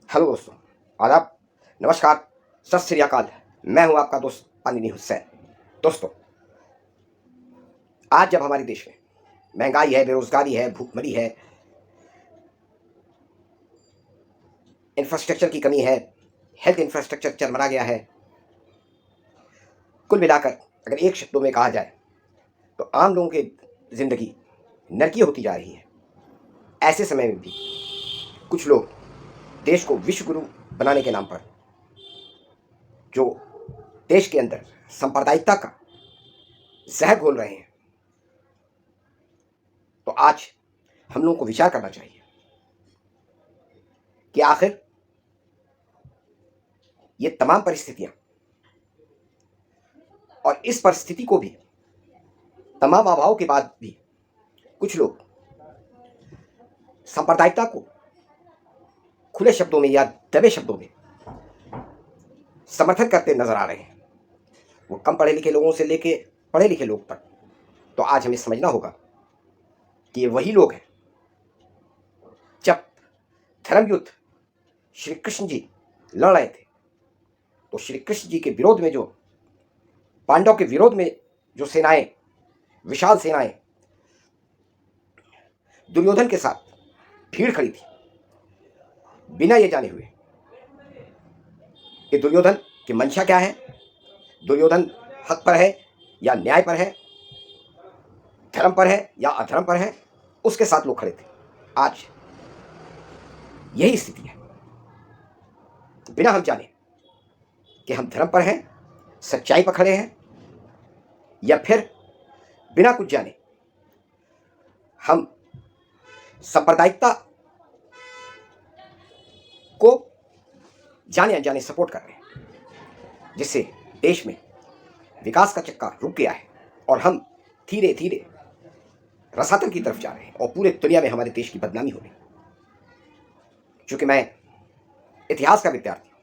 Hello दोस्तों, आदाब, नमस्कार, सत श्री अकाल। मैं हूं आपका दोस्त अनिनी हुसैन। दोस्तों, आज जब हमारे देश में महंगाई है, बेरोजगारी है, भूखमरी है, इंफ्रास्ट्रक्चर की कमी है, हेल्थ इंफ्रास्ट्रक्चर चरमरा गया है, कुल मिलाकर अगर एक शब्दों में कहा जाए तो आम लोगों की जिंदगी नरकी होती जा रही है। ऐसे समय में भी कुछ लोग देश को विश्व गुरु बनाने के नाम पर जो देश के अंदर सांप्रदायिकता का जहर घोल रहे हैं, तो आज हम लोगों को विचार करना चाहिए कि आखिर ये तमाम परिस्थितियां और इस परिस्थिति को भी, तमाम अभावों के बाद भी कुछ लोग सांप्रदायिकता को खुले शब्दों में या दबे शब्दों में समर्थन करते नजर आ रहे हैं, वो कम पढ़े लिखे लोगों से लेके पढ़े लिखे लोग तक। तो आज हमें समझना होगा कि ये वही लोग हैं जब धर्म युद्ध श्री कृष्ण जी लड़ रहे थे, तो श्री कृष्ण जी के विरोध में, जो पांडव के विरोध में जो सेनाएं, विशाल सेनाएं दुर्योधन के साथ भीड़ खड़ी थी, बिना ये जाने हुए कि दुर्योधन की मंशा क्या है, दुर्योधन हक पर है या न्याय पर है, धर्म पर है या अधर्म पर है, उसके साथ लोग खड़े थे। आज यही स्थिति है, बिना हम जाने कि हम धर्म पर हैं, सच्चाई पर खड़े हैं, या फिर बिना कुछ जाने हम सांप्रदायिकता को जाने अनजाने सपोर्ट कर रहे हैं, जिससे देश में विकास का चक्का रुक गया है और हम धीरे धीरे रसातल की तरफ जा रहे हैं और पूरे दुनिया में हमारे देश की बदनामी हो रही है। चूंकि मैं इतिहास का विद्यार्थी हूं,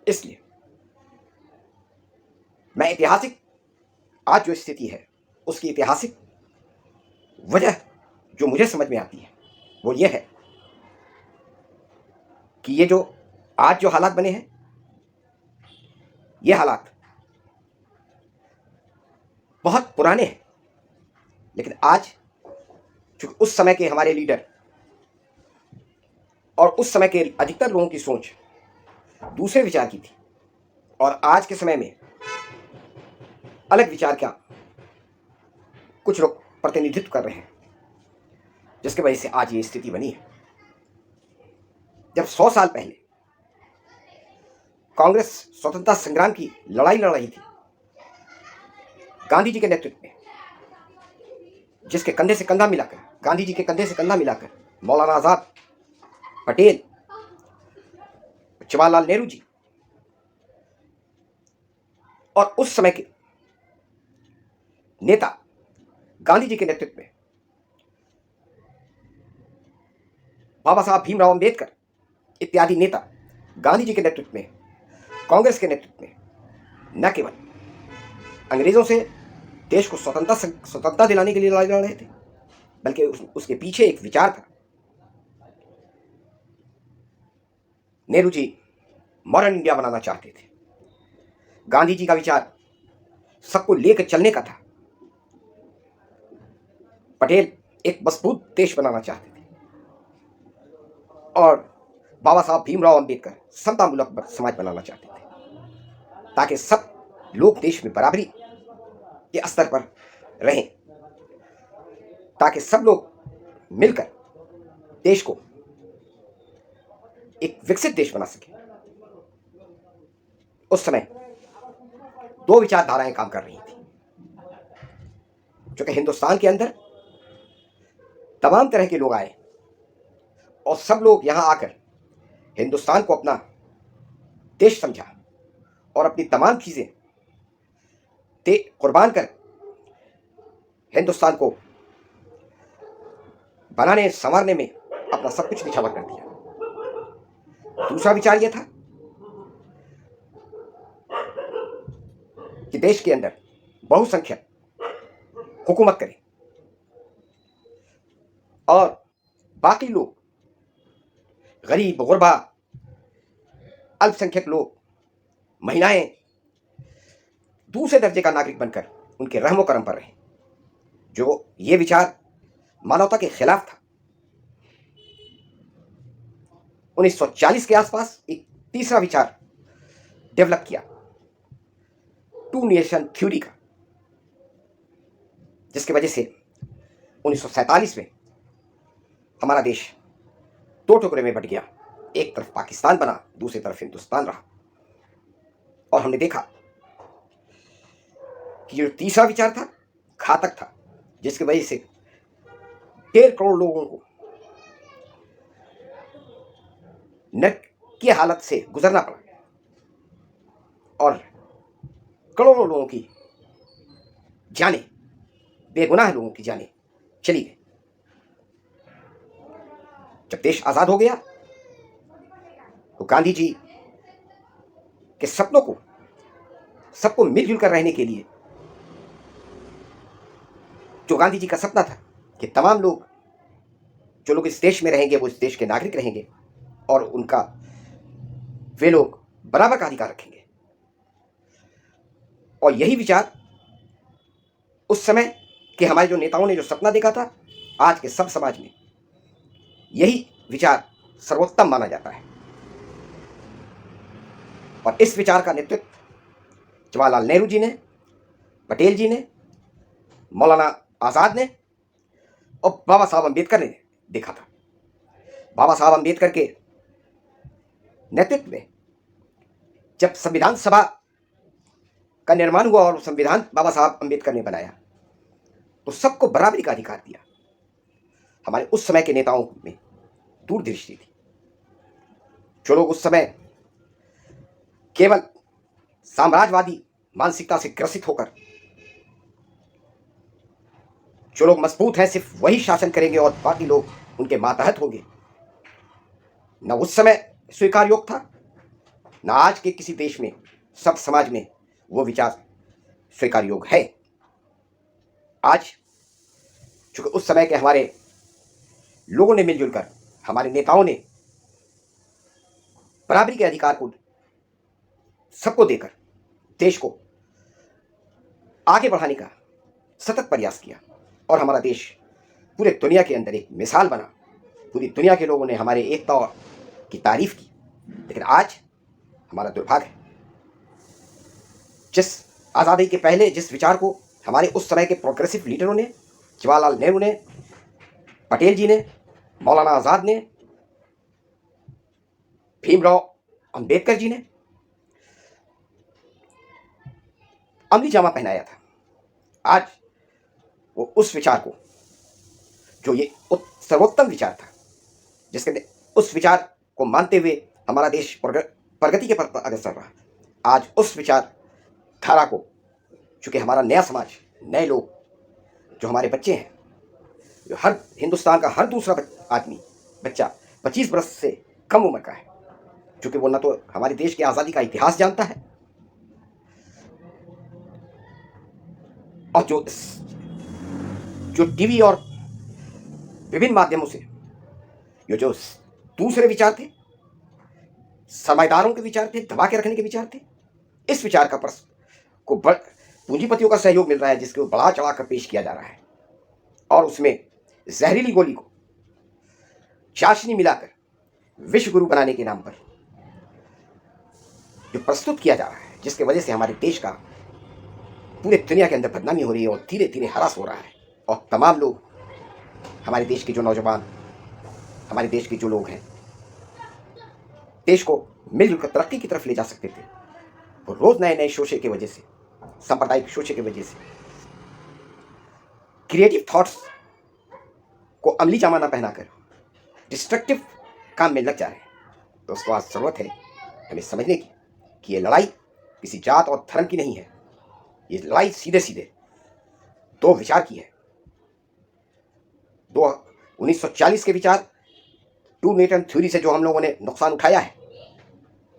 इसलिए मैं ऐतिहासिक आज जो स्थिति है उसकी ऐतिहासिक वजह जो मुझे समझ में आती है वो ये है कि ये जो आज जो हालात बने हैं, ये हालात बहुत पुराने हैं, लेकिन आज चूंकि उस समय के हमारे लीडर और उस समय के अधिकतर लोगों की सोच दूसरे विचार की थी और आज के समय में अलग विचार का कुछ लोग प्रतिनिधित्व कर रहे हैं, जिसकी वजह से आज ये स्थिति बनी है। जब 100 साल पहले कांग्रेस स्वतंत्रता संग्राम की लड़ाई लड़ रही थी, गांधी जी के नेतृत्व में, जिसके कंधे से कंधा मिलाकर, गांधी जी के कंधे से कंधा मिलाकर मौलाना आजाद, पटेल, जवाहरलाल नेहरू जी और उस समय के नेता गांधी जी के नेतृत्व में बाबा साहब भीमराव अंबेडकर इत्यादि नेता गांधी जी के नेतृत्व में, कांग्रेस के नेतृत्व में न केवल अंग्रेजों से देश को स्वतंत्रता दिलाने के लिए लड़ाई लड़ रहे थे, बल्कि उसके पीछे एक विचार था। नेहरू जी मॉडर्न इंडिया बनाना चाहते थे, गांधी जी का विचार सबको लेकर चलने का था, पटेल एक मजबूत देश बनाना चाहते थे और बाबा साहब भीमराव अंबेडकर समतामूलक समाज बनाना चाहते थे, ताकि सब लोग देश में बराबरी के स्तर पर रहें, ताकि सब लोग मिलकर देश को एक विकसित देश बना सके। उस समय दो विचारधाराएं काम कर रही थी, क्योंकि हिंदुस्तान के अंदर तमाम तरह के लोग आए और सब लोग यहां आकर हिंदुस्तान को अपना देश समझा और अपनी तमाम चीजें कुर्बान कर हिंदुस्तान को बनाने संवारने में अपना सब कुछ निछावर कर दिया। दूसरा विचार यह था कि देश के अंदर बहुसंख्यक हुकूमत करे और बाकी लोग गरीब, गुरबा, अल्पसंख्यक लोग, महिलाएं दूसरे दर्जे का नागरिक बनकर उनके रहमो करम पर रहे। जो ये विचार मानवता के खिलाफ था। 1940 के आसपास एक तीसरा विचार डेवलप किया, टू नेशन थ्योरी का, जिसकी वजह से 1947 में हमारा देश दो टुकड़े में बट गया। एक तरफ पाकिस्तान बना, दूसरी तरफ हिंदुस्तान रहा। और हमने देखा कि जो तीसरा विचार था घातक था, जिसकी वजह से 1.5 करोड़ लोगों को नरक की हालत से गुजरना पड़ा और करोड़ों लोगों की जानें, बेगुनाह लोगों की जानें चली गई। जब देश आजाद हो गया तो गांधी जी के सपनों को, सबको मिलजुल कर रहने के लिए, जो गांधी जी का सपना था कि तमाम लोग, जो लोग इस देश में रहेंगे वो इस देश के नागरिक रहेंगे और उनका वे लोग बराबर का अधिकार रखेंगे। और यही विचार उस समय के हमारे जो नेताओं ने जो सपना देखा था, आज के सब समाज में यही विचार सर्वोत्तम माना जाता है। और इस विचार का नेतृत्व जवाहरलाल नेहरू जी ने, पटेल जी ने, मौलाना आज़ाद ने और बाबा साहब अम्बेडकर ने देखा था। बाबा साहब अम्बेडकर के नेतृत्व में जब संविधान सभा का निर्माण हुआ और संविधान बाबा साहब अम्बेडकर ने बनाया तो सबको बराबरी का अधिकार दिया। हमारे उस समय के नेताओं में दूरदृष्टि थी। जो लोग उस समय केवल साम्राज्यवादी मानसिकता से ग्रसित होकर, जो लोग मजबूत हैं सिर्फ वही शासन करेंगे और बाकी लोग उनके मातहत होंगे, न उस समय स्वीकार योग्य था, न आज के किसी देश में, सब समाज में वो विचार स्वीकार योग्य है। आज चूंकि उस समय के हमारे लोगों ने मिलजुल कर, हमारे नेताओं ने बराबरी के अधिकार को सबको देकर देश को आगे बढ़ाने का सतत प्रयास किया और हमारा देश पूरे दुनिया के अंदर एक मिसाल बना। पूरी दुनिया के लोगों ने हमारे एकता की तारीफ की। लेकिन आज हमारा दुर्भाग्य है, जिस आज़ादी के पहले जिस विचार को हमारे उस समय के प्रोग्रेसिव लीडरों ने, जवाहरलाल नेहरू ने, पटेल जी ने, मौलाना आज़ाद ने, भीमराव अंबेडकर जी ने अमली जामा पहनाया था, आज वो उस विचार को, जो ये सर्वोत्तम विचार था, जिसके उस विचार को मानते हुए हमारा देश प्रगति के पथ पर अग्रसर रहा, आज उस विचार धारा को, चूँकि हमारा नया समाज, नए लोग, जो हमारे बच्चे हैं, जो हर हिंदुस्तान का हर दूसरा आदमी, बच्चा 25 वर्ष से कम उम्र का है, चूँकि वो ना तो हमारे देश की आज़ादी का इतिहास जानता है और जो टीवी और विभिन्न माध्यमों से ये जो दूसरे विचार थे, सरमाएदारों के विचार थे, दबा के रखने के विचार थे, इस विचार का को पूंजीपतियों का सहयोग मिल रहा है, जिसको बढ़ा चढ़ा कर पेश किया जा रहा है और उसमें जहरीली गोली को चाशनी मिलाकर विश्व गुरु बनाने के नाम पर जो प्रस्तुत किया जा रहा है, जिसकी वजह से हमारे देश का पूरे दुनिया के अंदर बदनामी हो रही है और धीरे धीरे ह्रास हो रहा है। और तमाम लोग, हमारे देश के जो नौजवान, हमारे देश के जो लोग हैं, देश को मिलजुल कर तरक्की की तरफ ले जा सकते थे, वो रोज नए नए शोषे की वजह से, सांप्रदायिक शोषे की वजह से, क्रिएटिव थॉट्स को अमली जामा ना पहनाकर डिस्ट्रक्टिव काम में लग जा रहे हैं। तो उसको आज जरूरत है हमें समझने की कि ये लड़ाई किसी जात और धर्म की नहीं है, ये लड़ाई सीधे सीधे दो विचार की है। 1940 के विचार, टू नेशन थ्योरी से जो हम लोगों ने नुकसान उठाया है,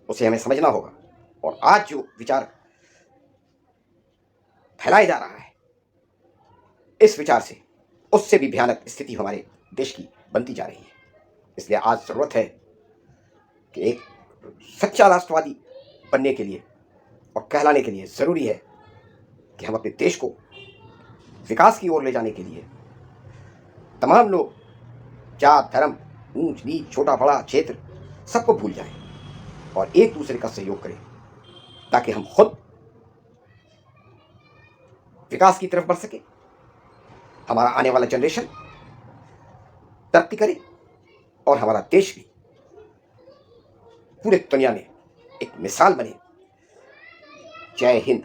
उसे हमें समझना होगा। और आज जो विचार फैलाया जा रहा है, इस विचार से उससे भी भयानक स्थिति हमारे देश की बनती जा रही है। इसलिए आज जरूरत है कि एक सच्चा राष्ट्रवादी बनने के लिए और कहलाने के लिए ज़रूरी है कि हम अपने देश को विकास की ओर ले जाने के लिए तमाम लोग जात धर्म ऊंच नीच छोटा बड़ा क्षेत्र सबको भूल जाएं और एक दूसरे का सहयोग करें, ताकि हम खुद विकास की तरफ बढ़ सके, हमारा आने वाला जनरेशन तरक्की करे और हमारा देश भी पूरे दुनिया में एक मिसाल बने। जय हिंद।